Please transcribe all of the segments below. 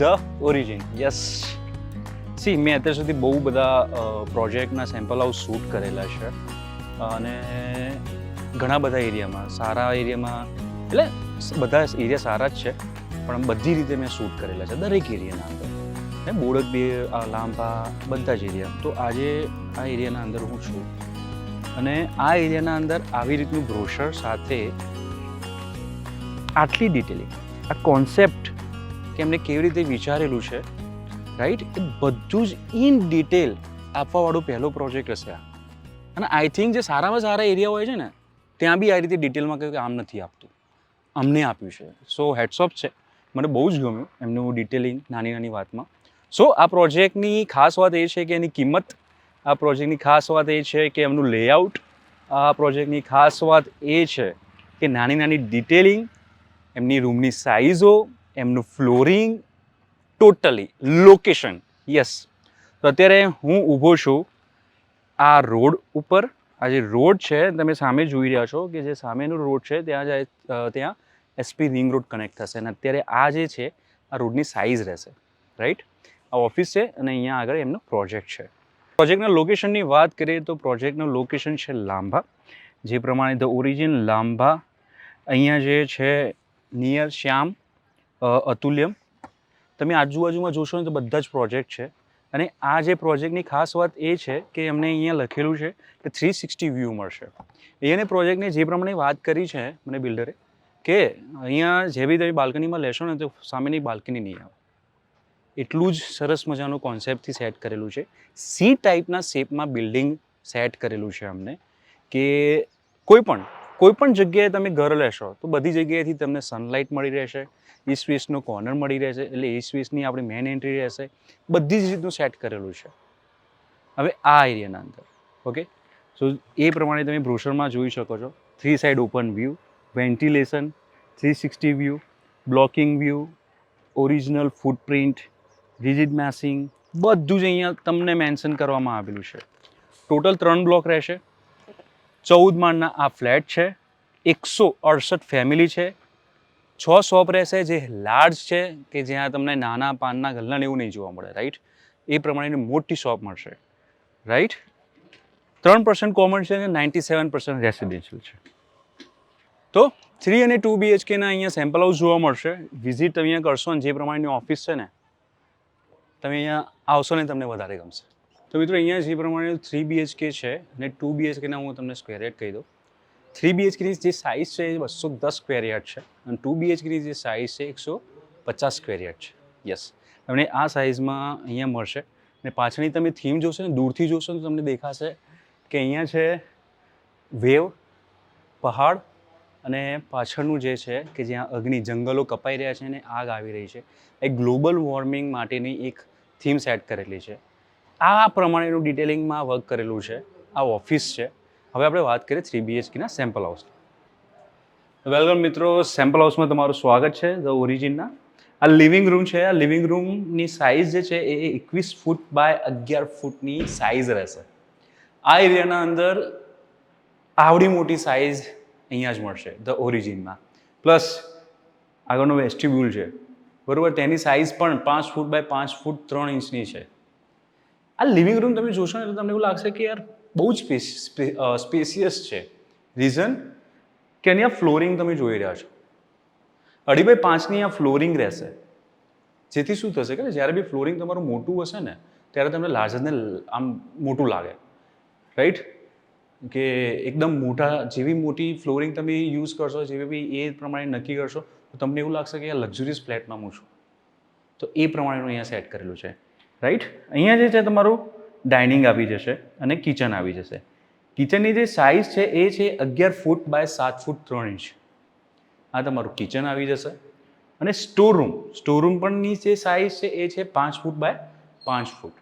The origin. Yes. C મેં અત્યાર સુધી બહુ બધા પ્રોજેક્ટના સેમ્પલ હાઉસ શૂટ કરેલા છે અને ઘણા બધા એરિયામાં સારા એરિયામાં એટલે બધા એરિયા સારા જ છે પણ બધી રીતે મેં શૂટ કરેલા છે દરેક એરિયાના અંદર ને બોડક બે લાંબા બધા જ એરિયા. તો આજે આ એરિયાના અંદર હું છું અને આ એરિયાના અંદર આવી રીતનું બ્રોશર સાથે આટલી ડિટેલિંગ આ કોન્સેપ્ટ કે એમને કેવી રીતે વિચારેલું છે રાઈટ એ બધું જ ઇન ડિટેલ આપવાવાળો પહેલો પ્રોજેક્ટ હશે આ. અને આઈ થિંક જે સારામાં સારા એરિયા હોય છે ને ત્યાં બી આ રીતે ડિટેલમાં કહ્યું કે આમ નથી આપતું, અમને આપ્યું છે. સો હેડ્સઓફ છે, મને બહુ જ ગમ્યું એમનું ડિટેલિંગ નાની નાની વાતમાં. સો આ પ્રોજેક્ટની ખાસ વાત એ છે કે એની કિંમત, આ પ્રોજેક્ટની ખાસ વાત એ છે કે એમનું લેઆઉટ, આ પ્રોજેક્ટની ખાસ વાત એ છે કે નાની નાની ડિટેલિંગ, એમની રૂમની સાઇઝો, એમનું ફ્લોરિંગ, ટોટલી લોકેશન. યસ. તો અત્યારે હું ઊભો છું આ રોડ ઉપર. આ જે રોડ છે તમે સામે જોઈ રહ્યા છો કે જે સામેનો રોડ છે ત્યાં એસપી રિંગ રોડ કનેક્ટ થશે અને અત્યારે આ જે છે આ રોડની સાઇઝ રહેશે રાઈટ. આ ઓફિસ છે અને અહીંયા આગળ એમનો પ્રોજેક્ટ છે. પ્રોજેક્ટના લોકેશનની વાત કરીએ તો પ્રોજેક્ટનું લોકેશન છે લાંભા. જે પ્રમાણે ધ ઓરિજિન લાંભા અહીંયા જે છે નિયર શ્યામ અતુલ્યમ. તમે આજુબાજુમાં જોશો ને તો બધા જ પ્રોજેક્ટ છે અને આ જે પ્રોજેક્ટની ખાસ વાત એ છે કે એમને અહીંયા લખેલું છે કે 360 વ્યૂ મળશે. એને પ્રોજેક્ટને જે પ્રમાણે વાત કરી છે મને બિલ્ડરે કે અહીંયા જે બી તમે બાલ્કનીમાં લેશો ને તો સામેની બાલ્કની નહીં આવે, એટલું જ સરસ મજાનું કોન્સેપ્ટથી સેટ કરેલું છે. સી ટાઈપના શેપમાં બિલ્ડિંગ સેટ કરેલું છે અમને કે કોઈ પણ જગ્યાએ તમે ઘર લેશો તો બધી જગ્યાએથી તમને સનલાઇટ મળી રહેશે, ઈસ્ટ વેસ્ટનો કોર્નર મળી રહેશે એટલે ઈસ્ટ વેસ્ટની આપણી મેન એન્ટ્રી રહેશે, બધી જ રીતનું સેટ કરેલું છે. હવે આ એરિયાના અંદર ઓકે સો એ પ્રમાણે તમે બ્રોશરમાં જોઈ શકો છો 3 side open view, ventilation, 360 view, blocking view, original footprint, rigid messing, બધું જ અહીંયા તમને મેન્શન કરવામાં આવેલું છે. ટોટલ 3 બ્લોક રહેશે, 14 માળના આ ફ્લેટ છે, 168 ફેમિલી છે, 6 શોપ રહેશે જે લાર્જ છે કે જ્યાં તમને નાના પાનના ગલ્લાને એવું નહીં જોવા મળે રાઈટ. એ પ્રમાણેની મોટી શોપ મળશે રાઈટ. 3% કોમન છે અને 97% રેસિડેન્શિયલ છે. તો 3 અને 2 BHKના અહીંયા સેમ્પલ હાઉસ જોવા મળશે. વિઝિટ તમે અહીંયા કરશો ને જે પ્રમાણેની ઓફિસ છે ને તમે અહીંયા આવશો ને તમને વધારે ગમશે. તો મિત્રો અહીંયા જે પ્રમાણે 3 BHK છે અને 2 BHKના હું તમને સ્ક્વેર યાર્ડ કહી દઉં. 3 BHKની જે સાઇઝ છે એ 210 સ્ક્વેર યાર્ડ છે અને 2 BHKની જે સાઇઝ છે 150 સ્ક્વેર યાર્ડ છે. યસ, તમને આ સાઇઝમાં અહીંયા મળશે. અને પાછળની તમે થીમ જોશો ને દૂરથી જોશો તો તમને દેખાશે કે અહીંયા છે વેવ, પહાડ અને પાછળનું જે છે કે જ્યાં અગ્નિ જંગલો કપાઈ રહ્યા છે અને આગ આવી રહી છે. એ ગ્લોબલ વોર્મિંગ માટેની એક થીમ સેટ કરેલી છે. આ પ્રમાણેનું ડિટેલિંગમાં વર્ક કરેલું છે. આ ઓફિસ છે. હવે આપણે વાત કરીએ 3 BHKના સેમ્પલ હાઉસ. વેલકમ મિત્રો, સેમ્પલ હાઉસમાં તમારું સ્વાગત છે ધ ઓરિજિનના. આ લિવિંગ રૂમ છે. આ લિવિંગ રૂમની સાઇઝ જે છે એ 21 ફૂટ બાય 11 ફૂટની સાઇઝ રહેશે. આ એરિયાના અંદર આવડી મોટી સાઇઝ અહીંયા જ મળશે ધ ઓરિજિનમાં. પ્લસ આગળનો વેસ્ટિબ્યુલ છે બરાબર, તેની સાઇઝ પણ 5 ફૂટ બાય 5 ફૂટ 3 ઇંચની છે. આ લિવિંગ રૂમ તમે જોશો ને તો તમને એવું લાગશે કે યાર બહુ જ સ્પેસિયસ છે. રીઝન કે અહીંયા ફ્લોરિંગ તમે જોઈ રહ્યા છો 2.5 બાય 5ની આ ફ્લોરિંગ રહેશે. જેથી શું થશે કે જ્યારે બી ફ્લોરિંગ તમારું મોટું હશે ને ત્યારે તમને લાર્જરને આમ મોટું લાગે રાઈટ. કે એકદમ મોટા જેવી મોટી ફ્લોરિંગ તમે યુઝ કરશો જેવી બી એ પ્રમાણે નક્કી કરશો તો તમને એવું લાગશે કે આ લક્ઝુરિયસ ફ્લેટમાં હું છું. તો એ પ્રમાણેનું અહીંયા સેટ કરેલું છે રાઈટ. અહીંયા જે છે તમારું ડાઇનિંગ આવી જશે અને કિચન આવી જશે. કિચનની જે સાઇઝ છે એ છે 11 ફૂટ બાય 7 ફૂટ 3 ઇંચ. આ તમારું કિચન આવી જશે અને સ્ટોરરૂમ પણની જે સાઇઝ છે એ છે 5 ફૂટ બાય 5 ફૂટ.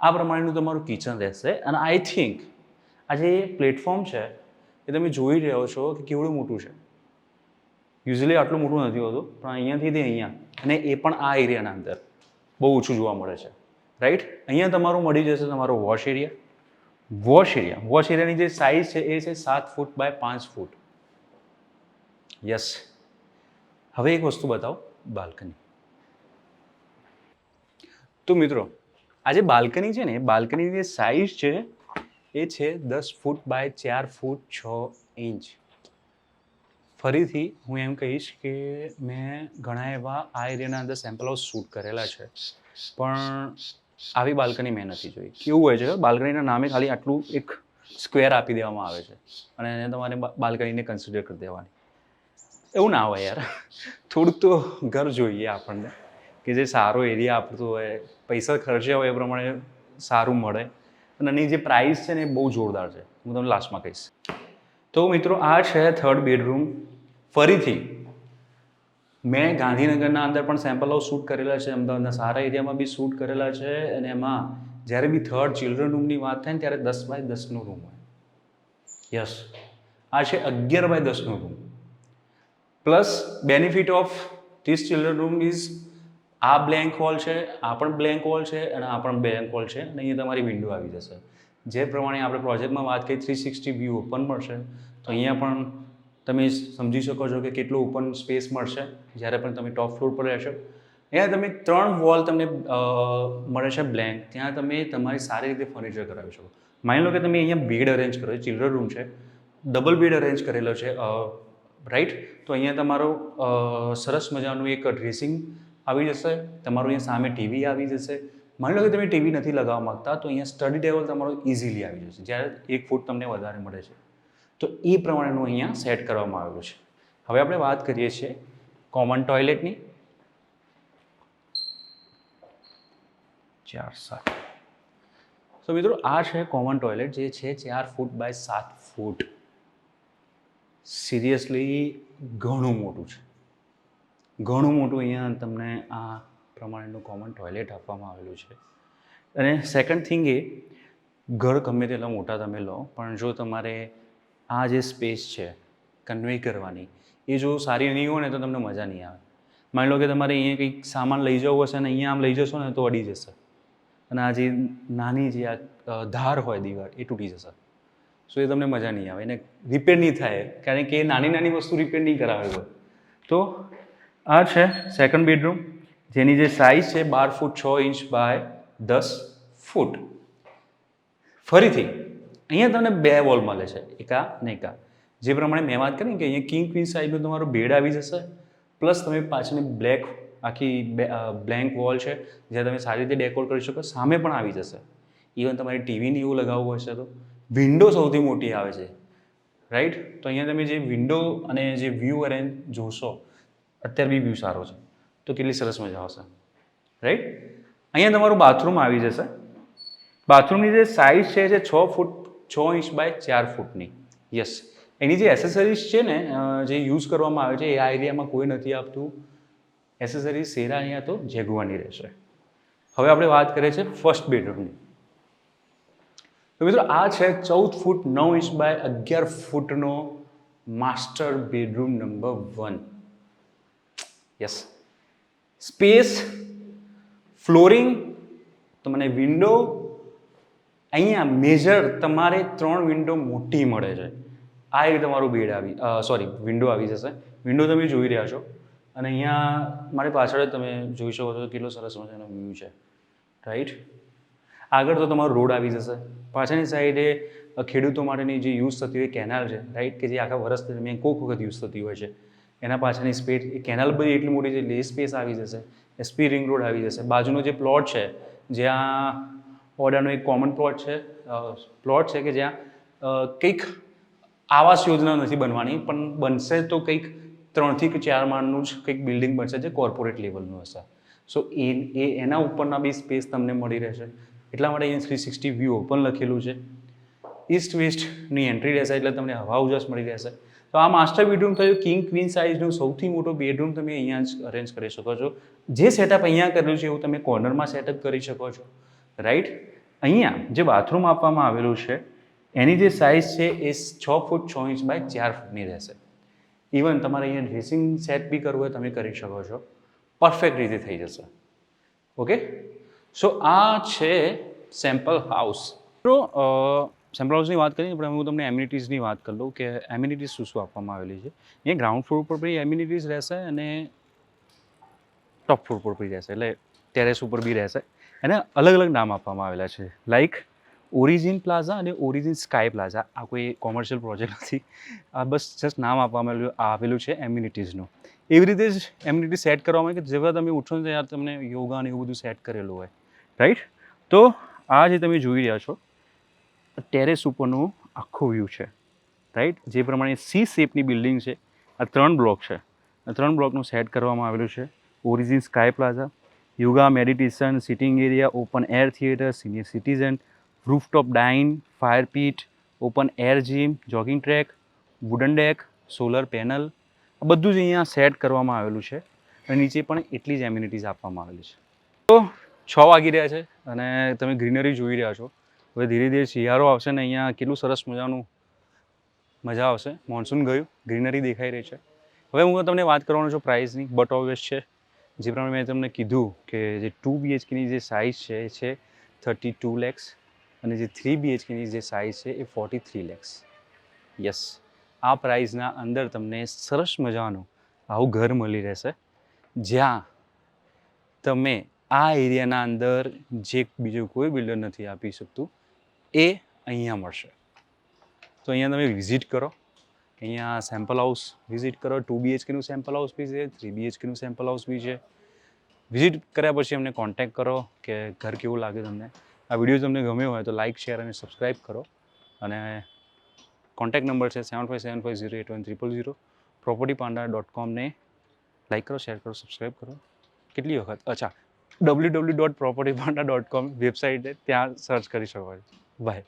આ પ્રમાણેનું તમારું કિચન રહેશે. અને આઈ થિંક આ જે પ્લેટફોર્મ છે એ તમે જોઈ રહ્યો છો કે કેવડું મોટું છે. યુઝ્યુઅલી આટલું મોટું નથી હોતું પણ અહીંયાથી તે અહીંયા અને એ પણ આ એરિયાના અંદર બહુ ઓછું જોવા મળે છે રાઈટ. અહીંયા તમારું મળી જશે તમારો વોશ એરિયા. વોશ એરિયાની જે સાઇઝ છે એ છે 7 ફૂટ બાય 5 ફૂટ. યસ. હવે એક વસ્તુ બતાવો, બાલ્કની. તો મિત્રો આ જે બાલ્કની છે ને બાલ્કનીની જે સાઇઝ છે એ છે 10 ફૂટ બાય 4 ફૂટ 6 ઇંચ. ફરીથી હું એમ કહીશ કે મેં ઘણા એવા આ એરિયાના અંદર સેમ્પલ હાઉસ શૂટ કરેલા છે, પણ આવી બાલ્કની મેં નથી જોઈ. કેવું હોય છે બાલ્કનીના નામે ખાલી આટલું એક સ્ક્વેર આપી દેવામાં આવે છે અને એને તમારે બાલ્કનીને કન્સિડર કરી દેવાની. એવું ના હોય યાર, થોડુંક તો ઘર જોઈએ આપણને કે જે સારો એરિયા આપતું હોય, પૈસા ખર્ચ્યા હોય એ પ્રમાણે સારું મળે. અને એની જે પ્રાઇસ છે ને એ બહુ જોરદાર છે, હું તમને લાસ્ટમાં કહીશ. તો મિત્રો આ છે 3rd બેડરૂમ. ફરીથી મેં ગાંધીનગરના અંદર પણ સેમ્પલ હાઉસ શૂટ કરેલા છે, અમદાવાદના સારા એરિયામાં બી શૂટ કરેલા છે, અને એમાં જ્યારે બી 3rd ચિલ્ડ્રન રૂમની વાત થાય ને ત્યારે 10 બાય 10નો રૂમ હોય. યસ, આ છે 11 બાય 10નો room. Plus benefit of this children room is આ બ્લેન્ક વોલ છે, આ પણ બ્લેન્ક વોલ છે અને આ પણ બ્લેન્ક વોલ છે, અને અહીંયા તમારી વિન્ડો આવી જશે. જે પ્રમાણે આપણે પ્રોજેક્ટમાં વાત કરી 360 વ્યૂ ઓપન મળશે, તો અહીંયા પણ તમે સમજી શકો છો કે કેટલો ઓપન સ્પેસ મળશે જ્યારે પણ તમે ટોપ ફ્લોર પર રહેશો. અહીંયા તમે 3 વોલ તમને મળે છે બ્લેન્ક, ત્યાં તમે તમારી સારી રીતે ફર્નિચર કરાવી શકો. માની લો કે તમે અહીંયા બેડ અરેન્જ કરો, ચિલ્ડ્રન રૂમ છે, ડબલ બેડ અરેન્જ કરેલો છે, રાઈટ. તો અહીંયા તમારો સરસ મજાનું એક ડ્રેસિંગ આવી જશે, તમારું અહીંયા સામે ટીવી આવી જશે. માની લો કે તમે ટીવી નથી લગાવવા માગતા તો અહીંયા સ્ટડી ટેબલ તમારું ઇઝીલી આવી જશે, જ્યારે 1 ફૂટ તમને વધારે મળે છે. તો એ પ્રમાણેનું અહીંયા સેટ કરવામાં આવેલું છે. હવે આપણે વાત કરીએ છીએ કોમન ટોયલેટની. 4-7. તો મિત્રો આ છે કોમન ટોયલેટ, જે છે 4 ફૂટ બાય 7 ફૂટ. સિરિયસલી ઘણું મોટું છે, ઘણું મોટું અહીંયા તમને આ પ્રમાણેનું કોમન ટોયલેટ આપવામાં આવેલું છે. અને સેકન્ડ થિંગ એ, ઘર ગમે તેટલા મોટા તમે લો, પણ જો તમારે આ જે સ્પેસ છે કન્વે કરવાની એ જો સારી નહીં હોય ને તો તમને મજા નહીં આવે. માની લો કે તમારે અહીંયા કંઈક સામાન લઈ જવું હશે ને અહીંયા આમ લઈ જશો ને તો અડી જશે, અને આ જે નાની જે આ ધાર હોય દિવાળ એ તૂટી જશે. સો એ તમને મજા નહીં આવે, એને રિપેર નહીં થાય, કારણ કે એ નાની નાની વસ્તુ રિપેર નહીં કરાવે હોય. તો આ છે સેકન્ડ બેડરૂમ, જેની જે સાઇઝ છે 12 ફૂટ 6 ઇંચ બાય 10 ફૂટ. ફરીથી અહીંયા તમને 2 વોલ મળે છે, એક આ ને એક આ. જે પ્રમાણે મેં વાત કરી કે અહીંયા કિંગ ક્વીન સાઇઝનું તમારું બેડ આવી જશે, પ્લસ તમે પાછળની બ્લેક આખી બ્લેન્ક વોલ છે જ્યાં તમે સારી રીતે ડેકોર કરી શકો, સામે પણ આવી જશે. ઇવન તમારે ટીવીને એવું લગાવવું હશે તો વિન્ડો સૌથી મોટી આવે છે, રાઈટ. તો અહીંયા તમે જે વિન્ડો અને જે વ્યૂ અરેન્જ જોશો, અત્યારે બી વ્યૂ સારો છે, તો કેટલી સરસ મજા આવશે, રાઈટ. અહીંયા તમારું બાથરૂમ આવી જશે. બાથરૂમની જે સાઇઝ છે 6 ફૂટ 6 ઇંચ બાય 4 ફૂટની. યસ, એની જે એસેસરીઝ છે ને જે યુઝ કરવામાં આવે છે એ આ એરિયામાં કોઈ નથી આપતું. એસેસરીઝ સેરા અહીંયા તો જેગવાની રહેશે. હવે આપણે વાત કરીએ છીએ ફર્સ્ટ બેડરૂમની. તો મિત્રો આ છે 14 ફૂટ 9 ઇંચ બાય 11 ફૂટનો master bedroom number 1. Yes, space, flooring, તમને વિન્ડો, અહીંયા મેજર તમારે 3 વિન્ડો મોટી મળે છે. આ એક તમારું બેડ વિન્ડો આવી જશે. વિન્ડો તમે જોઈ રહ્યા છો, અને અહીંયા મારી પાછળ જ તમે જોઈ શકો છો કેટલો સરસ મજાનો વ્યૂ છે, રાઈટ. આગળ તો તમારો રોડ આવી જશે. પાછળની સાઈડે ખેડૂતો માટેની જે યુઝ થતી હોય કેનાલ છે, રાઈટ, કે જે આખા વર્ષ દરમિયાન કોઈક વખત યુઝ થતી હોય છે. એના પાછળની સ્પેસ, એ કેનાલ બધી એટલી મોટી છે એટલે એ સ્પેસ આવી જશે. એસપી રિંગ રોડ આવી જશે. બાજુનો જે પ્લોટ છે, જ્યાં ઓડાનો એક કોમન પ્લોટ છે કે જ્યાં કંઈક આવાસ યોજના નથી બનવાની, પણ બનશે તો કંઈક 3 થી 4 માળનું જ કંઈક બિલ્ડિંગ બનશે જે કોર્પોરેટ લેવલનું હશે. સો એના ઉપરના બી સ્પેસ તમને મળી રહેશે. એટલા માટે અહીંયા 360 વ્યૂ ઓપન લખેલું છે. ઈસ્ટ વેસ્ટની એન્ટ્રી રહેશે એટલે તમને હવા ઉજાસ મળી રહેશે. તો આ માસ્ટર બેડરૂમ થયું કિંગ ક્વીન સાઇઝનું સૌથી મોટો બેડરૂમ તમે અહીંયા જ અરેન્જ કરી શકો છો. જે સેટઅપ અહીંયા કરેલું છે એવું તમે કોર્નરમાં સેટઅપ કરી શકો છો, રાઈટ. અહીંયા જે બાથરૂમ આપવામાં આવેલું છે એની જે સાઇઝ છે એ 6 ફૂટ 6 ઇંચ બાય 4 ફૂટની રહેશે. ઇવન તમારે અહીંયા ડ્રેસિંગ સેટ બી કરવું હોય તમે કરી શકો છો, પરફેક્ટ રીતે થઈ જશે. ઓકે, સો આ છે સેમ્પલ હાઉસ. તો સેમ્પલ હાઉસની વાત કરીએ પણ હું તમને એમ્યુનિટીઝની વાત કરી લઉં કે એમ્યુનિટીઝ શું શું આપવામાં આવેલી છે. અહીંયા ગ્રાઉન્ડ ફ્લોર પર બી એમ્યુનિટીઝ રહેશે અને ટોપ ફ્લોર પર બી રહેશે, એટલે ટેરેસ ઉપર બી રહેશે. એને અલગ અલગ નામ આપવામાં આવેલા છે, લાઈક ઓરિજિન પ્લાઝા અને ઓરિજિન સ્કાય પ્લાઝા. આ કોઈ કોમર્શિયલ પ્રોજેક્ટ નથી, આ બસ જસ્ટ નામ આપવામાં આવેલું છે એમ્યુનિટીઝનું. એવી રીતે જ એમ્યુનિટી સેટ કરવામાં આવે કે જેવા તમે ઉઠો ને ત્યારે તમને યોગા ને એવું બધું સેટ કરેલું હોય, રાઈટ. તો આ જે તમે જોઈ રહ્યા છો ટેરેસ ઉપરનું આખો વ્યૂ છે, રાઈટ. જે પ્રમાણે સી શેપની બિલ્ડિંગ છે, આ 3 બ્લોક છે, આ 3 બ્લોકનું સેટ કરવામાં આવેલું છે. Origin Sky Plaza, yoga meditation sitting area, open air theatre, senior citizen, rooftop dine, fire pit, open air gym, jogging track, wooden deck, solar panel, આ બધું જ અહીંયા સેટ કરવામાં આવેલું છે. અને નીચે પણ એટલી જ એમ્યુનિટીઝ આપવામાં આવેલી છે. તો 6 વાગી રહ્યા છે અને તમે ગ્રીનરી જોઈ રહ્યા છો. હવે ધીરે ધીરે શિયાળો આવશે ને અહીંયા કેટલું સરસ મજાનું મજા આવશે. મોન્સૂન ગયું, ગ્રીનરી દેખાઈ રહી છે. હવે હું તમને વાત કરવાનો છું પ્રાઇસની, બટ ઓબ્વિયસ છે જે પ્રમાણે મેં તમને કીધું કે જે 2 BHKની જે સાઇઝ છે એ છે 32 lakhs અને જે 3 BHKની જે સાઇઝ છે એ 43 lakhs. યસ, આ પ્રાઇઝના અંદર તમને સરસ મજાનું આવું ઘર મળી રહેશે, જ્યાં તમે આ એરિયાના અંદર જે બીજું કોઈ બિલ્ડર નથી આપી શકતું એ અહીંયા મળશે. તો અહીંયા તમે વિઝિટ કરો, અહીંયા સેમ્પલ હાઉસ વિઝિટ કરો. 2 BHKનું સેમ્પલ હાઉસ બી છે, 3 BHKનું સેમ્પલ હાઉસ બી છે. વિઝિટ કર્યા પછી અમને કોન્ટેક્ટ કરો કે ઘર કેવું લાગે તમને. આ વિડીયો તમને ગમ્યો હોય તો લાઇક, શેર અને સબસ્ક્રાઈબ કરો. અને કોન્ટેક્ટ નંબર છે 7575081000. propertypanda.com ને લાઇક કરો, શેર કરો, સબસ્ક્રાઈબ કરો. કેટલી વખત? અચ્છા, www.propertypanda.com વેબસાઇટ છે, ત્યાં સર્ચ કરી શકો છો. બાય.